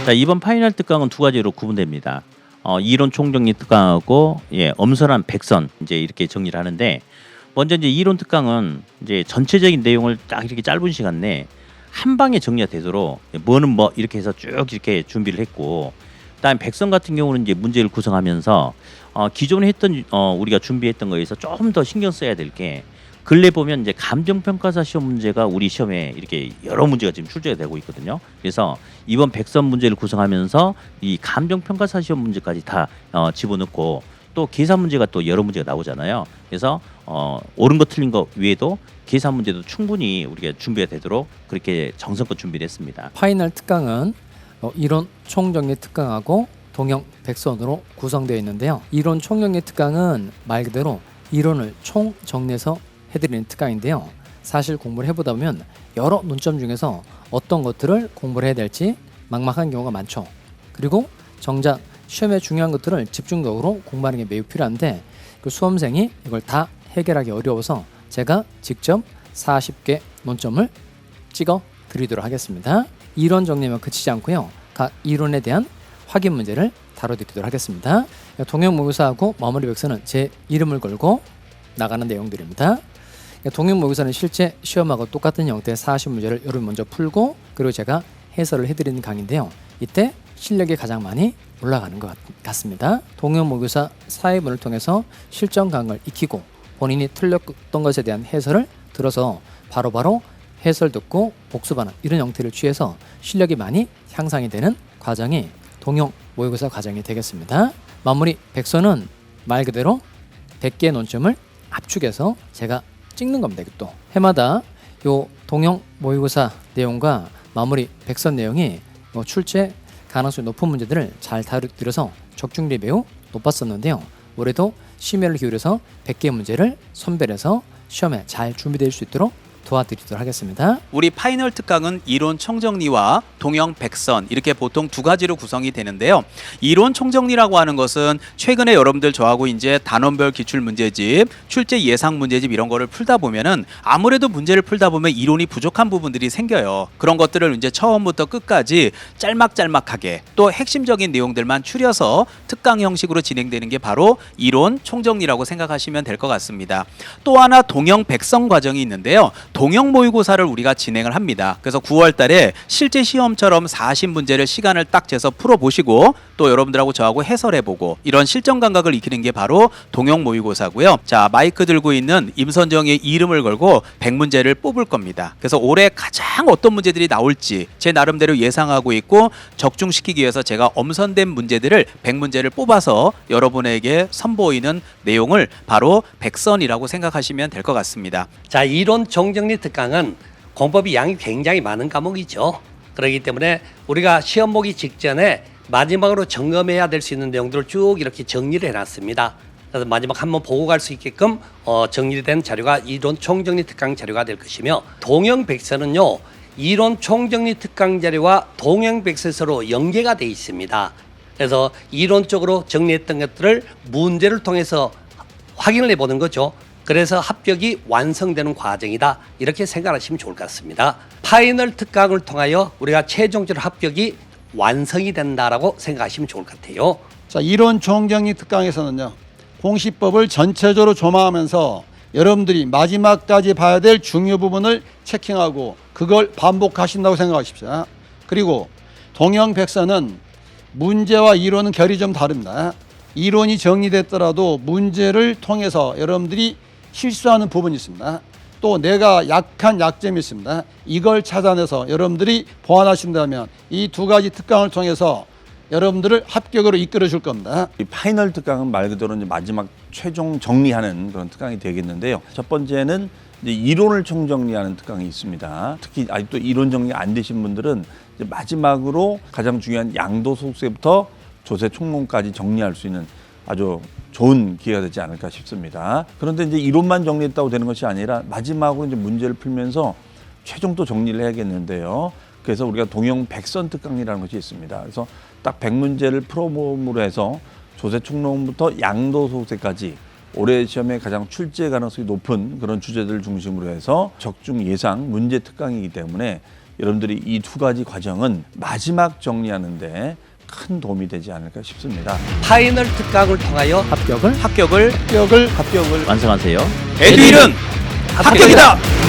자, 이번 파이널 특강은 두 가지로 구분됩니다. 이론 총정리 특강하고 엄선한 백선 이제 이렇게 정리를 하는데, 먼저 이제 이론 특강은 이제 전체적인 내용을 딱 이렇게 짧은 시간 내에 한 방에 정리가 되도록 뭐는 뭐 이렇게 해서 쭉 이렇게 준비를 했고, 그다음에 백선 같은 경우는 이제 문제를 구성하면서 기존에 했던 우리가 준비했던 거에서 조금 더 신경 써야 될 게, 근래 보면 이제 감정평가사 시험 문제가 우리 시험에 이렇게 여러 문제가 지금 출제가 되고 있거든요. 그래서 이번 백선 문제를 구성하면서 이 감정평가사 시험 문제까지 다 집어넣고, 또 계산 문제가 또 여러 문제가 나오잖아요. 그래서 옳은 거 틀린 거 외에도 계산 문제도 충분히 우리가 준비가 되도록 그렇게 정성껏 준비를 했습니다. 파이널 특강은 이론 총정리 특강하고 동형 백선으로 구성되어 있는데요. 이론 총정리 특강은 말 그대로 이론을 총 정리해서 해드리는 특강인데요. 사실 공부를 해보다 보면 여러 논점 중에서 어떤 것들을 공부를 해야 될지 막막한 경우가 많죠. 그리고 정작 시험에 중요한 것들을 집중적으로 공부하는 게 매우 필요한데, 그 수험생이 이걸 다 해결하기 어려워서 제가 직접 40개 논점을 찍어 드리도록 하겠습니다. 이론 정리만 그치지 않고요, 각 이론에 대한 확인 문제를 다뤄드리도록 하겠습니다. 동형 모의고사하고 마무리 백선은 제 이름을 걸고 나가는 내용들입니다. 동형 모의고사는 실제 시험하고 똑같은 형태의 40문제를 여러분 먼저 풀고, 그리고 제가 해설을 해드리는 강의인데요. 이때 실력이 가장 많이 올라가는 것 같습니다. 동형 모의고사 4회분을 통해서 실전 감각을 익히고 본인이 틀렸던 것에 대한 해설을 들어서 바로바로 해설 듣고 복습하는 이런 형태를 취해서 실력이 많이 향상이 되는 과정이 동형 모의고사 과정이 되겠습니다. 마무리 백선은 말 그대로 100개의 논점을 압축해서 제가 찍는 겁니다. 또 해마다 요 동형 모의고사 내용과 마무리 백선 내용이 출제 가능성이 높은 문제들을 잘 다루어서 적중률이 매우 높았었는데요. 올해도 심혈을 기울여서 100개 문제를 선별해서 시험에 잘 준비될 수 있도록 도와드리도록 하겠습니다. 우리 파이널 특강은 이론 총정리와 동형 백선 이렇게 보통 두 가지로 구성이 되는데요. 이론 총정리라고 하는 것은 최근에 여러분들 저하고 이제 단원별 기출 문제집, 출제 예상 문제집 이런 거를 풀다 보면은 아무래도 문제를 풀다 보면 이론이 부족한 부분들이 생겨요. 그런 것들을 이제 처음부터 끝까지 짤막짤막하게 또 핵심적인 내용들만 추려서 특강 형식으로 진행되는 게 바로 이론 총정리라고 생각하시면 될 것 같습니다. 또 하나 동형 백선 과정이 있는데요. 동형 모의고사를 우리가 진행을 합니다. 그래서 9월 달에 실제 시험처럼 40문제를 시간을 딱 재서 풀어보시고 또 여러분들하고 저하고 해설해보고 이런 실전 감각을 익히는 게 바로 동형 모의고사고요. 자, 마이크 들고 있는 임선정의 이름을 걸고 100문제를 뽑을 겁니다. 그래서 올해 가장 어떤 문제들이 나올지 제 나름대로 예상하고 있고, 적중시키기 위해서 제가 엄선된 문제들을 100문제를 뽑아서 여러분에게 선보이는 내용을 바로 백선이라고 생각하시면 될 것 같습니다. 자, 이론 총정리 특강은 공법이 양이 굉장히 많은 과목이죠. 그렇기 때문에 우리가 시험 보기 직전에 마지막으로 점검해야 될 수 있는 내용들을 쭉 이렇게 정리를 해놨습니다. 그래서 마지막 한번 보고 갈 수 있게끔 정리된 자료가 이론 총정리 특강 자료가 될 것이며, 동형 백선은요, 이론 총정리 특강 자료와 동형 백선서로 연계가 되어 있습니다. 그래서 이론적으로 정리했던 것들을 문제를 통해서 확인을 해보는 거죠. 그래서 합격이 완성되는 과정이다, 이렇게 생각하시면 좋을 것 같습니다. 파이널 특강을 통하여 우리가 최종적으로 합격이 완성이 된다라고 생각하시면 좋을 것 같아요. 자, 이론 총정리 특강에서는요, 공시법을 전체적으로 조망하면서 여러분들이 마지막까지 봐야 될 중요 부분을 체킹하고 그걸 반복하신다고 생각하십시오. 그리고 동형 백선은 문제와 이론은 결이 좀 다릅니다. 이론이 정리됐더라도 문제를 통해서 여러분들이 실수하는 부분이 있습니다. 또 내가 약한 약점이 있습니다. 이걸 찾아내서 여러분들이 보완하신다면 이 두 가지 특강을 통해서 여러분들을 합격으로 이끌어 줄 겁니다. 이 파이널 특강은 말 그대로 이제 마지막 최종 정리하는 그런 특강이 되겠는데요. 첫 번째는 이제 이론을 총정리하는 특강이 있습니다. 특히 아직도 이론 정리 안 되신 분들은 이제 마지막으로 가장 중요한 양도 소득세부터 조세 총론까지 정리할 수 있는 아주 좋은 기회가 되지 않을까 싶습니다. 그런데 이제 이론만 정리했다고 되는 것이 아니라 마지막으로 이제 문제를 풀면서 최종 또 정리를 해야겠는데요. 그래서 우리가 동형 백선 특강이라는 것이 있습니다. 그래서 딱 100문제를 풀어봄으로 해서 조세 총론부터 양도소득세까지 올해 시험에 가장 출제 가능성이 높은 그런 주제들을 중심으로 해서 적중 예상 문제 특강이기 때문에 여러분들이 이 두 가지 과정은 마지막 정리하는데 큰 도움이 되지 않을까 싶습니다. 파이널 특강을 통하여 합격을 합격을 합격을 합격을 완성하세요. 에듀윌은 합격이다.